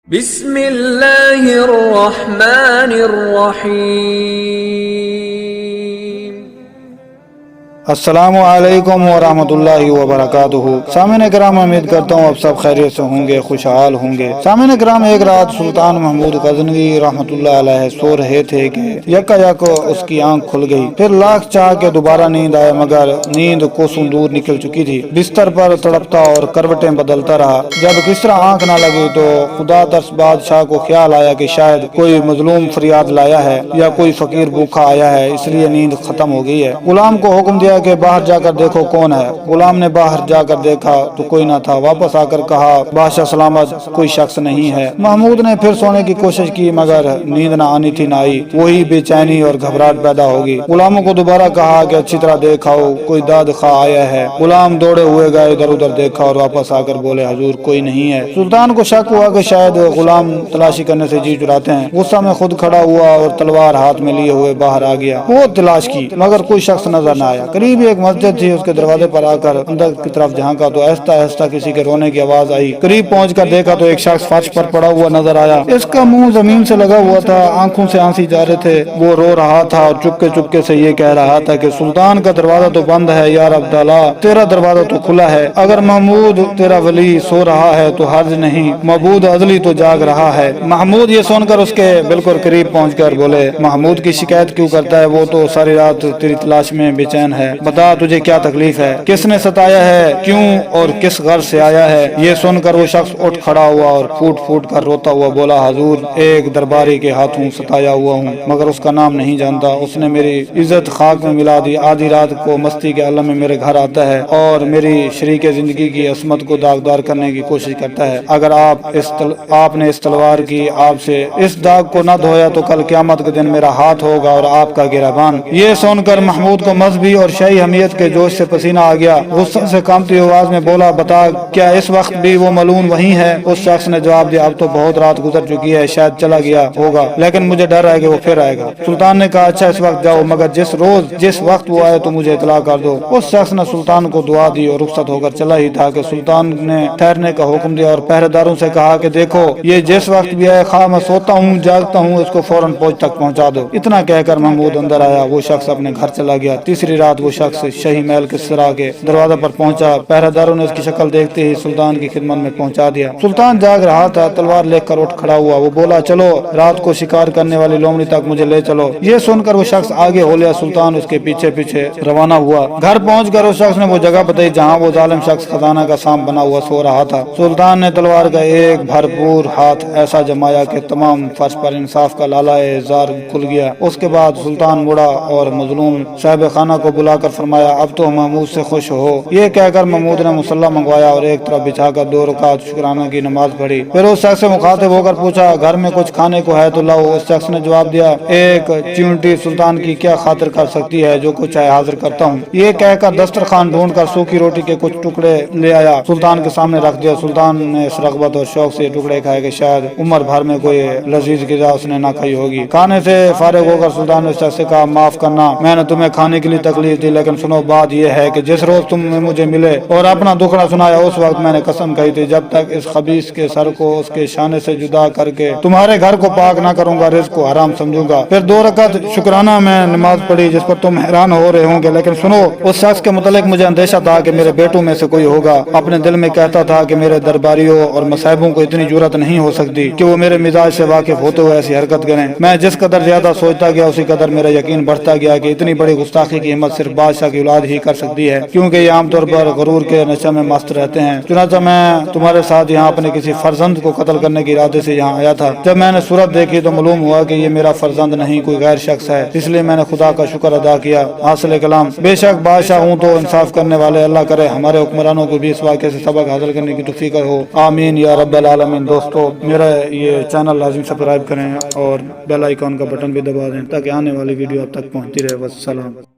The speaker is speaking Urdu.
بسم اللہ الرحمن الرحیم۔ السلام علیکم ورحمۃ اللہ وبرکاتہ۔ سامعین کرام، امید کرتا ہوں اب سب خیریت سے ہوں گے، خوشحال ہوں گے۔ سامعین کرام، ایک رات سلطان محمود غزنوی رحمۃ اللہ علیہ سو رہے تھے کہ یک اس کی آنکھ کھل گئی۔ پھر لاکھ چاہ کے دوبارہ نیند آئے، مگر نیند کوسوں دور نکل چکی تھی۔ بستر پر تڑپتا اور کروٹیں بدلتا رہا۔ جب کس طرح آنکھ نہ لگی تو خدا ترس بادشاہ کو خیال آیا کہ شاید کوئی مظلوم فریاد لایا ہے یا کوئی فقیر بھوکا آیا ہے، اس لیے نیند ختم ہو گئی ہے۔ غلام کو حکم دیا کہ باہر جا کر دیکھو کون ہے۔ غلام نے باہر جا کر دیکھا تو کوئی نہ تھا۔ واپس آ کر کہا، بادشاہ سلامت، کوئی شخص نہیں ہے۔ محمود نے پھر سونے کی کوشش کی، مگر نیند نہ آنی تھی نہ آئی۔ وہی بے چینی اور گھبراہٹ پیدا ہوگی۔ غلاموں کو دوبارہ کہا کہ اچھی طرح دیکھاؤ، کوئی داد خواہ آیا ہے۔ غلام دوڑے ہوئے گئے، ادھر ادھر دیکھا اور واپس آ کر بولے، حضور کوئی نہیں ہے۔ سلطان کو شک ہوا کہ شاید غلام تلاشی کرنے سے جی چراتے ہیں۔ غصہ میں خود کھڑا ہوا اور تلوار ہاتھ میں لیے ہوئے باہر آ گیا۔ وہ تلاش کی مگر کوئی شخص نظر نہ آیا۔ قریب ایک مسجد تھی، اس کے دروازے پر آ کر اندر کی طرف جھانکا تو آہستہ آہستہ کسی کے رونے کی آواز آئی۔ قریب پہنچ کر دیکھا تو ایک شخص فرش پر پڑا ہوا نظر آیا۔ اس کا منہ زمین سے لگا ہوا تھا، آنکھوں سے آنسی جا رہے تھے۔ وہ رو رہا تھا اور چپکے چپکے سے یہ کہہ رہا تھا کہ سلطان کا دروازہ تو بند ہے، یا رب تعالیٰ تیرا دروازہ تو کھلا ہے۔ اگر محمود تیرا ولی سو رہا ہے تو حرج نہیں، معبود ازلی تو جاگ رہا ہے۔ محمود یہ سن کر اس کے بالکل قریب پہنچ کر بولے، محمود کی شکایت کیوں کرتا ہے؟ وہ تو ساری رات تیری تلاش میں بے چین ہے۔ بتا تجھے کیا تکلیف ہے، کس نے ستایا ہے، کیوں اور کس غرض سے آیا ہے؟ یہ سن کر وہ شخص اٹھ کھڑا ہوا اور پھوٹ پھوٹ کر روتا ہوا بولا، حضور ایک درباری کے ہاتھوں ستایا ہوا ہوں، مگر اس کا نام نہیں جانتا۔ اس نے میری عزت خاک میں ملا دی۔ آدھی رات کو مستی کے عالم میں میرے گھر آتا ہے اور میری شریک زندگی کی عصمت کو داغدار کرنے کی کوشش کرتا ہے۔ اگر آپ نے اس تلوار کی آپ سے اس داغ کو نہ دھویا تو کل قیامت کے دن میرا ہاتھ ہوگا اور آپ کا گریبان۔ یہ سن کر محمود کو مذہبی اور شاہی حمیت کے جوش سے پسینہ آ گیا۔ غصے سے کانپتی آواز میں بولا، بتا کیا اس وقت بھی وہ ملعون وہیں ہے؟ اس شخص نے جواب دیا، اب تو بہت رات گزر چکی ہے، شاید چلا گیا ہوگا، لیکن مجھے ڈر ہے کہ وہ پھر آئے گا۔ سلطان نے کہا، اچھا اس وقت جاؤ، مگر جس وقت وہ آئے تو مجھے اطلاع کر دو۔ اس شخص نے سلطان کو دعا دی اور رخصت ہو کر چلا ہی تھا کہ سلطان نے ٹھہرنے کا حکم دیا اور پہرے داروں سے کہا کہ دیکھو یہ جس وقت بھی آئے، خواہ میں سوتا ہوں جاگتا ہوں، اس کو فوراً پوچھ تک پہنچا دو۔ اتنا کہہ کر محمود اندر آیا۔ وہ شخص اپنے گھر چلا گیا۔ تیسری رات وہ شخص شاہی محل کے سرا کے دروازے پر پہنچا۔ پہرے داروں نے اس کی شکل دیکھتے ہی سلطان کی خدمت میں پہنچا دیا۔ سلطان جاگ رہا تھا، تلوار لے کر اٹھ کھڑا ہوا۔ وہ بولا، چلو رات کو شکار کرنے والی لومڑی تک مجھے لے چلو۔ یہ سن کر وہ شخص آگے ہو لیا، سلطان اس کے پیچھے پیچھے روانہ ہوا۔ گھر پہنچ کر اس شخص نے وہ جگہ بتائی جہاں وہ ظالم شخص خزانہ کا سانپ بنا ہوا سو رہا تھا۔ سلطان نے تلوار کا ایک بھرپور ہاتھ ایسا جمایا کہ تمام فرش پر انصاف کا لالائے زار کھل گیا۔ اس کے بعد سلطان مڑا اور مظلوم صاحب خانہ کو بلا کر فرمایا، اب تو محمود سے خوش ہو۔ یہ کہہ کر محمود نے مصلی منگوایا اور ایک طرف بچھا کر 2 رکعت شکرانہ کی نماز پڑھی۔ پھر اس شخص سے مخاطب ہو کر پوچھا، گھر میں کچھ کھانے کو ہے تو لاؤ۔ اس شخص نے جواب دیا، ایک چیونٹی سلطان کی کیا خاطر کر سکتی ہے، جو کچھ ہے حاضر کرتا ہوں۔ یہ کہہ کر دسترخوان ڈھونڈ کر سوکھی روٹی کے کچھ ٹکڑے لے آیا، سلطان کے سامنے رکھ دیا۔ سلطان نے اس رغبت اور شوق سے یہ ٹکڑے کھائے کہ شاید عمر بھر میں کوئی لذیذ غذا اس نے نہ کھائی ہوگی۔ کھانے سے فارغ ہو کر سلطان نے اس شخص سے کہا، معاف کرنا، میں نے تمہیں کھانے کے لیے تکلیف دی، لیکن سنو بات یہ ہے کہ جس روز تم مجھے ملے اور اپنا دکھڑا سنایا، اس وقت میں نے قسم کہی تھی جب تک اس خبیث کے سر کو اس کے شانے سے جدا کر کے تمہارے گھر کو پاک نہ کروں گا، رزق کو حرام سمجھوں گا۔ پھر 2 رکعت شکرانہ میں نماز پڑھی، جس پر تم حیران ہو رہے ہوں گے، لیکن سنو، اس شخص کے متعلق مجھے اندیشہ تھا کہ میرے بیٹوں میں سے کوئی ہوگا۔ اپنے دل میں کہتا تھا کہ میرے درباریوں اور مصاحبوں کو اتنی جرأت نہیں ہو سکتی کہ وہ میرے مزاج سے واقف ہوتے ہوئے ایسی حرکت کریں۔ میں جس قدر زیادہ سوچتا گیا اسی قدر میرا یقین بڑھتا گیا کہ اتنی بڑی گستاخی کی ہمت صرف بادشاہ کی اولاد ہی کر سکتی ہے، کیونکہ یہ عام طور پر غرور کے نشے میں مست رہتے ہیں۔ چنانچہ میں تمہارے ساتھ یہاں اپنے کسی فرزند کو قتل کرنے کے ارادے سے یہاں آیا تھا۔ جب میں نے صورت دیکھی تو معلوم ہوا کہ یہ میرا فرزند نہیں، کوئی غیر شخص ہے، اس لیے میں نے خدا کا شکر ادا کیا۔ حاصل کلام، بے شک بادشاہ ہوں تو انصاف کرنے والے، اللہ کرے ہمارے حکمرانوں کو بھی اس واقعے سے سبق حاصل کرنے کی توفیق ہو، آمین یا رب العالمین۔ دوستو، میرا یہ چینل لازم سبسکرائب کریں اور بیل آئیکن کا بٹن بھی دبا دیں تاکہ آنے والی ویڈیو آپ تک پہنچتی رہے۔ والسلام۔